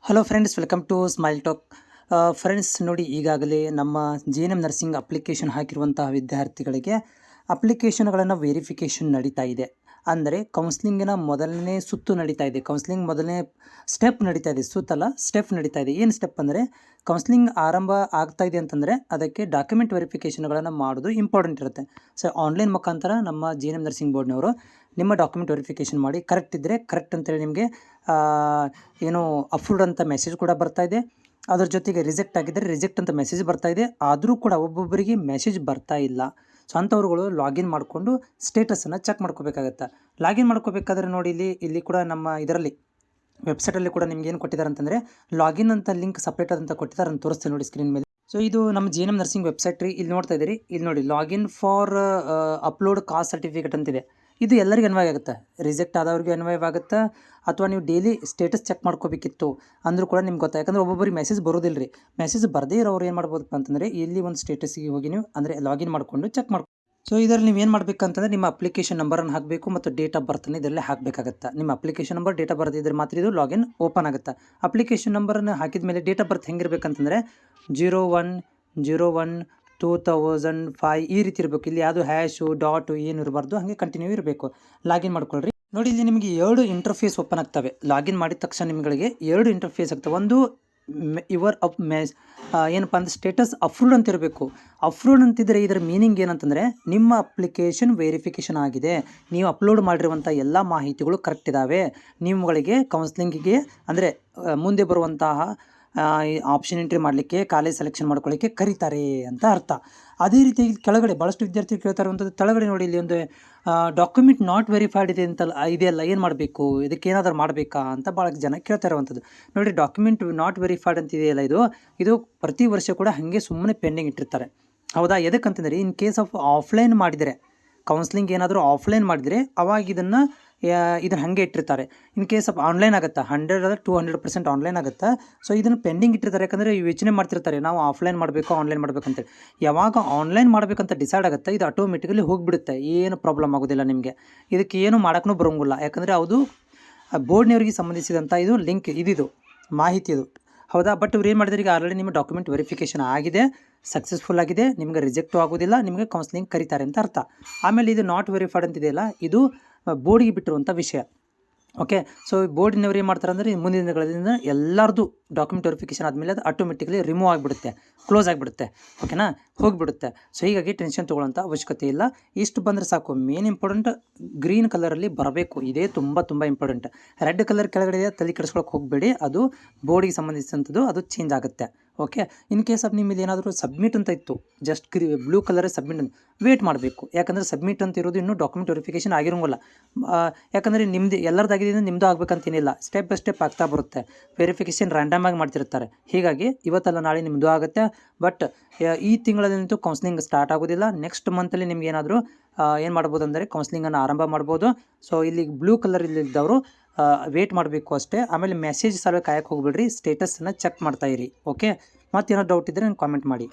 Hello friends, welcome to smile talk. Friends ನೋಡಿ, ಈಗಾಗಲೇ ನಮ್ಮ JNM ನರ್ಸಿಂಗ್ ಅಪ್ಲಿಕೇಶನ್ ಹಾಕಿರುವಂತಹ ವಿದ್ಯಾರ್ಥಿಗಳಿಗೆ ಅಪ್ಲಿಕೇಶನ್ಗಳನ್ನು ವೆರಿಫಿಕೇಷನ್ ನಡೀತಾ ಇದೆ. ಅಂದರೆ ಕೌನ್ಸ್ಲಿಂಗಿನ ಮೊದಲನೇ ಸುತ್ತು ನಡೀತಾ ಇದೆ. ಕೌನ್ಸ್ಲಿಂಗ್ ಮೊದಲನೇ ಸ್ಟೆಪ್ ನಡೀತಾ ಇದೆ, ಸುತ್ತಲ್ಲ ಸ್ಟೆಪ್ ನಡೀತಾ ಇದೆ. ಏನು ಸ್ಟೆಪ್ ಅಂದರೆ, ಕೌನ್ಸ್ಲಿಂಗ್ ಆರಂಭ ಆಗ್ತಾ ಇದೆ ಅಂತಂದರೆ ಅದಕ್ಕೆ ಡಾಕ್ಯುಮೆಂಟ್ ವೆರಿಫಿಕೇಷನ್ಗಳನ್ನು ಮಾಡೋದು ಇಂಪಾರ್ಟೆಂಟ್ ಇರುತ್ತೆ. ಸೊ ಆನ್ಲೈನ್ ಮುಖಾಂತರ ನಮ್ಮ JNM ನರ್ಸಿಂಗ್ ಬೋರ್ಡ್ನವರು ನಿಮ್ಮ ಡಾಕ್ಯುಮೆಂಟ್ ವೆರಿಫಿಕೇಷನ್ ಮಾಡಿ ಕರೆಕ್ಟ್ ಇದ್ದರೆ ಕರೆಕ್ಟ್ ಅಂತೇಳಿ ನಿಮಗೆ ಏನು ಅಪ್ರೂವ್ಡ್ ಅಂತ ಮೆಸೇಜ್ ಕೂಡ ಬರ್ತಾ ಇದೆ. ಅದ್ರ ಜೊತೆಗೆ ರಿಜೆಕ್ಟ್ ಆಗಿದ್ದರೆ ರಿಜೆಕ್ಟ್ ಅಂತ ಮೆಸೇಜ್ ಬರ್ತಾ ಇದೆ. ಆದರೂ ಕೂಡ ಒಬ್ಬೊಬ್ಬರಿಗೆ ಮೆಸೇಜ್ ಬರ್ತಾ ಇಲ್ಲ. ಸೊ ಅಂಥವ್ರುಗಳು ಲಾಗಿನ್ ಮಾಡಿಕೊಂಡು ಸ್ಟೇಟಸನ್ನು ಚೆಕ್ ಮಾಡ್ಕೋಬೇಕಾಗತ್ತೆ. ಲಾಗಿನ್ ಮಾಡ್ಕೋಬೇಕಾದ್ರೆ ನೋಡಿ, ಇಲ್ಲಿ ಕೂಡ ನಮ್ಮ ಇದರಲ್ಲಿ ವೆಬ್ಸೈಟಲ್ಲಿ ಕೂಡ ನಿಮ್ಗೆ ಏನು ಕೊಟ್ಟಿದ್ದಾರೆ ಅಂತಂದರೆ, ಲಾಗಿನ್ ಅಂತ ಲಿಂಕ್ ಸಪ್ರೇಟ್ ಆದಂತ ಕೊಟ್ಟಿದ್ದಾರೆ ಅಂತ ತೋರಿಸ್ತೀನಿ ನೋಡಿ ಸ್ಕ್ರೀನ್ ಮೇಲೆ. ಸೊ ಇದು ನಮ್ಮ JNM ನರ್ಸಿಂಗ್ ವೆಬ್ಸೈಟ್ ರೀ. ಇಲ್ಲಿ ನೋಡ್ತಾ ಇದ್ದೀರಿ, ಇಲ್ಲಿ ನೋಡಿ login for upload caste certificate ಅಂತಿದೆ. ಇದು ಎಲ್ಲರಿಗೂ ಅನ್ವಯ ಆಗುತ್ತೆ. ರಿಜೆಕ್ಟ್ ಆದವ್ರಿಗೆ ಅನ್ವಯವಾಗುತ್ತೆ, ಅಥವಾ ನೀವು ಡೈಲಿ ಸ್ಟೇಟಸ್ ಚೆಕ್ ಮಾಡ್ಕೋಬೇಕಿತ್ತು ಅಂದರೂ ಕೂಡ ನಿಮ್ಗೆ ಗೊತ್ತಾ. ಯಾಕಂದರೆ ಒಬ್ಬೊಬ್ಬರಿಗೆ ಮೆಸೇಜ್ ಬರೋದಿಲ್ಲ ರೀ. ಮೆಸೇಜ್ ಬರದೇ ಇರೋರು ಏನು ಮಾಡ್ಬೋದಪ್ಪ ಅಂತಂದರೆ, ಇಲ್ಲಿ ಒಂದು ಸ್ಟೇಟಸ್ಗೆ ಹೋಗಿ ನೀವು ಅಂದರೆ ಲಾಗಿನ್ ಮಾಡಿಕೊಂಡು ಚೆಕ್ ಮಾಡ್ಕೊ. ಸೊ ಇದರಲ್ಲಿ ನೀವು ಏನು ಮಾಡಬೇಕಂತಂದರೆ, ನಿಮ್ಮ ಅಪ್ಲಿಕೇಶನ್ ನಂಬರನ್ನು ಹಾಕಬೇಕು ಮತ್ತು ಡೇಟ್ ಆಫ್ ಬರ್ತನ್ನು ಇದರಲ್ಲೇ ಹಾಕಬೇಕಾಗತ್ತೆ. ನಿಮ್ಮ application number, date of birth ಇದ್ರೆ ಮಾತ್ರ ಇದು ಲಾಗಿನ್ ಓಪನ್ ಆಗುತ್ತೆ. ಅಪ್ಲಿಕೇಶನ್ ನಂಬರನ್ನು ಹಾಕಿದ ಮೇಲೆ ಡೇಟ್ ಆಫ್ ಬರ್ತ್ ಹೆಂಗಿರ್ಬೇಕಂತಂದರೆ 01/01/2005 ಈ ರೀತಿ ಇರಬೇಕು. ಇಲ್ಲಿ ಯಾವುದು ಹ್ಯಾಶು ಡಾಟು ಏನು ಇರಬಾರ್ದು, ಹಾಗೆ ಕಂಟಿನ್ಯೂ ಇರಬೇಕು. ಲಾಗಿನ್ ಮಾಡ್ಕೊಳ್ರಿ. ನೋಡಿ, ಇಲ್ಲಿ ನಿಮಗೆ 2 ಇಂಟರ್ಫೇಸ್ ಓಪನ್ ಆಗ್ತವೆ. ಲಾಗಿನ್ ಮಾಡಿದ ತಕ್ಷಣ ನಿಮಗೆ 2 ಇಂಟರ್ಫೇಸ್ ಆಗ್ತವೆ. ಒಂದು ಯುವರ್ ಏನಪ್ಪ ಅಂದರೆ ಸ್ಟೇಟಸ್ ಅಪ್ರೂವ್ಡ್ ಅಂತ ಇರಬೇಕು. ಅಪ್ರೂವ್ಡ್ ಅಂತಿದ್ರೆ ಇದರ ಮೀನಿಂಗ್ ಏನಂತಂದರೆ, ನಿಮ್ಮ ಅಪ್ಲಿಕೇಶನ್ ವೆರಿಫಿಕೇಷನ್ ಆಗಿದೆ, ನೀವು ಅಪ್ಲೋಡ್ ಮಾಡಿರುವಂಥ ಎಲ್ಲ ಮಾಹಿತಿಗಳು ಕರೆಕ್ಟ್ ಇದ್ದಾವೆ, ನಿಮ್ಮಗಳಿಗೆ ಕೌನ್ಸ್ಲಿಂಗಿಗೆ ಅಂದರೆ ಮುಂದೆ ಬರುವಂತಹ ಆಪ್ಷನ್ ಎಂಟ್ರಿ ಮಾಡಲಿಕ್ಕೆ, ಕಾಲೇಜ್ ಸೆಲೆಕ್ಷನ್ ಮಾಡ್ಕೊಳ್ಳಿಕ್ಕೆ ಕರೀತಾರೆ ಅಂತ ಅರ್ಥ. ಅದೇ ರೀತಿ ಕೆಳಗಡೆ ಭಾಳಷ್ಟು ವಿದ್ಯಾರ್ಥಿಗಳು ಕೇಳ್ತಾ ಇರುವಂಥದ್ದು, ಕೆಳಗಡೆ ನೋಡಿ ಇಲ್ಲಿ ಒಂದು ಡಾಕ್ಯುಮೆಂಟ್ ನಾಟ್ ವೆರಿಫೈಡ್ ಇದೆ ಅಂತಲ್ಲ, ಇದೆಯಲ್ಲ, ಏನು ಮಾಡಬೇಕು, ಇದಕ್ಕೆ ಏನಾದರೂ ಮಾಡಬೇಕಾ ಅಂತ ಭಾಳ ಜನ ಕೇಳ್ತಾ ಇರುವಂಥದ್ದು. ನೋಡಿ, ಡಾಕ್ಯುಮೆಂಟ್ ನಾಟ್ ವೆರಿಫೈಡ್ ಅಂತ ಇದೆಯಲ್ಲ, ಇದು ಪ್ರತಿ ವರ್ಷ ಕೂಡ ಹಾಗೆ ಸುಮ್ಮನೆ ಪೆಂಡಿಂಗ್ ಇಟ್ಟಿರ್ತಾರೆ. ಹೌದಾ? ಎದಕ್ಕಂತಂದರೆ, ಇನ್ ಕೇಸ್ ಆಫ್ ಆಫ್ಲೈನ್ ಮಾಡಿದರೆ, ಕೌನ್ಸ್ಲಿಂಗ್ ಏನಾದರೂ ಆಫ್ಲೈನ್ ಮಾಡಿದರೆ ಅವಾಗ ಇದನ್ನು ಹಾಗೆ ಇಟ್ಟಿರ್ತಾರೆ. ಇನ್ ಕೇಸ್ ಆಫ್ ಆನ್ಲೈನ್ ಆಗುತ್ತೆ, 100% ಆನ್ಲೈನ್ ಆಗುತ್ತೆ. ಸೊ ಇದನ್ನು ಪೆಂಡಿಂಗ್ ಇಟ್ಟಿರ್ತಾರೆ. ಯಾಕಂದರೆ ಯೋಚನೆ ಮಾಡ್ತಿರ್ತಾರೆ, ನಾವು ಆಫ್ಲೈನ್ ಮಾಡಬೇಕು ಆನ್ಲೈನ್ ಮಾಡಬೇಕಂತೇಳಿ. ಯಾವಾಗ ಆನ್ಲೈನ್ ಮಾಡಬೇಕಂತ ಡಿಸೈಡ್ ಆಗುತ್ತೆ, ಇದು ಆಟೋಮೆಟಿಕಲಿ ಹೋಗಿಬಿಡುತ್ತೆ. ಏನು ಪ್ರಾಬ್ಲಮ್ ಆಗೋದಿಲ್ಲ ನಿಮಗೆ. ಇದಕ್ಕೆ ಏನು ಮಾಡೋಕ್ಕೂ ಬರೋಂಗಿಲ್ಲ. ಯಾಕಂದರೆ ಅದು ಬೋರ್ಡ್ನವ್ರಿಗೆ ಸಂಬಂಧಿಸಿದಂಥ ಇದು ಲಿಂಕ್, ಇದು ಮಾಹಿತಿ ಇದು. ಹೌದಾ? ಬಟ್ ಇವ್ರು ಏನು ಮಾಡಿದ್ರೆ, ಈಗ ಆಲ್ರೆಡಿ ನಿಮ್ಮ ಡಾಕ್ಯುಮೆಂಟ್ ವೆರಿಫಿಕೇಷನ್ ಆಗಿದೆ, ಸಕ್ಸಸ್ಫುಲ್ ಆಗಿದೆ, ನಿಮಗೆ ರಿಜೆಕ್ಟು ಆಗೋದಿಲ್ಲ, ನಿಮಗೆ ಕೌನ್ಸ್ಲಿಂಗ್ ಕರೀತಾರೆ ಅಂತ ಅರ್ಥ. ಆಮೇಲೆ ಇದು ನಾಟ್ ವೆರಿಫೈಡ್ ಅಂತಿದೆಯಲ್ಲ, ಇದು ಬೋರ್ಡಿಗೆ ಬಿಟ್ಟಿರುವಂಥ ವಿಷಯ. ಓಕೆ. ಸೊ ಬೋರ್ಡಿನವ್ರು ಏನು ಮಾಡ್ತಾರೆ ಅಂದರೆ, ಮುಂದಿನ ದಿನಗಳಿಂದ ಎಲ್ಲರದು ಡಾಕ್ಯುಮೆಂಟ್ ವೆರಿಫಿಕೇಷನ್ ಆದಮೇಲೆ ಅದು ಆಟೋಮೆಟಿಕಲಿ ರಿಮೂವ್ ಆಗಿಬಿಡುತ್ತೆ, ಕ್ಲೋಸ್ ಆಗಿಬಿಡುತ್ತೆ. ಓಕೆನಾ? ಹೋಗಿಬಿಡುತ್ತೆ. ಸೊ ಹೀಗಾಗಿ ಟೆನ್ಷನ್ ತೊಗೊಳ್ಳೋಂಥ ಅವಶ್ಯಕತೆ ಇಲ್ಲ. ಇಷ್ಟು ಬಂದರೆ ಸಾಕು. ಮೇನ್ ಇಂಪಾರ್ಟೆಂಟ್ ಗ್ರೀನ್ ಕಲರಲ್ಲಿ ಬರಬೇಕು. ಇದೇ ತುಂಬ ಇಂಪಾರ್ಟೆಂಟ್. ರೆಡ್ ಕಲರ್ ಕೆಳಗಡೆ ತಲೆ ಕೆಡಿಸ್ಕೊಳಕ್ಕೆ ಹೋಗಬೇಡಿ. ಅದು ಬೋರ್ಡಿಗೆ ಸಂಬಂಧಿಸಿದಂಥದ್ದು, ಅದು ಚೇಂಜ್ ಆಗುತ್ತೆ. ಓಕೆ. ಇನ್ ಕೇಸ್ ಆಫ್ ನಿಮ್ಮದು ಏನಾದರೂ ಸಬ್ಮಿಟ್ ಅಂತ ಇತ್ತು, ಜಸ್ಟ್ ಬ್ಲೂ ಕಲರ್ ಸಬ್ಮಿಟ್ ಅಂತ ವೇಟ್ ಮಾಡಬೇಕು. ಯಾಕಂದರೆ ಸಬ್ಮಿಟ್ ಅಂತ ಇರೋದು ಇನ್ನೂ ಡಾಕ್ಯುಮೆಂಟ್ ವೆರಿಫಿಕೇಷನ್ ಆಗಿರೋಂಗಿಲ್ಲ. ಯಾಕಂದರೆ ನಿಮ್ಮದು ಎಲ್ಲರದಾಗಿದೆ ನಿಮ್ಮದು ಆಗಬೇಕಂತೇನಿಲ್ಲ. ಸ್ಟೆಪ್ ಬೈ ಸ್ಟೆಪ್ ಆಗ್ತಾ ಬರುತ್ತೆ. ವೆರಿಫಿಕೇಷನ್ ರ್ಯಾಂಡಮ್ ಆಗಿ ಮಾಡ್ತಿರ್ತಾರೆ. ಹೀಗಾಗಿ ಇವತ್ತಲ್ಲ ನಾಳೆ ನಿಮ್ಮದು ಆಗುತ್ತೆ. ಬಟ್ ಈ ತಿಂಗಳಲ್ಲಂತೂ ಕೌನ್ಸ್ಲಿಂಗ್ ಸ್ಟಾರ್ಟ್ ಆಗೋದಿಲ್ಲ. ನೆಕ್ಸ್ಟ್ ಮಂತಲ್ಲಿ ನಿಮ್ಗೆ ಏನಾದರೂ ಏನು ಮಾಡ್ಬೋದು ಅಂದರೆ, ಕೌನ್ಸ್ಲಿಂಗನ್ನು ಆರಂಭ ಮಾಡ್ಬೋದು. ಸೊ ಇಲ್ಲಿ ಬ್ಲೂ ಕಲರ್ ಇಲ್ಲಿದ್ದವರು ವೇಟ್ ಮಾಡಬೇಕು ಅಷ್ಟೇ. ಆಮೇಲೆ ಮೆಸೇಜ್ ಸಲ ಕಾಯಕ್ಕೆ ಹೋಗ್ಬೇಡ್ರಿ, ಸ್ಟೇಟಸನ್ನು ಚೆಕ್ ಮಾಡ್ತಾ ಇರಿ. ಓಕೆ. ಮತ್ತೇನೋ ಡೌಟ್ ಇದ್ದರೆ ನನಗೆ ಕಾಮೆಂಟ್ ಮಾಡಿ.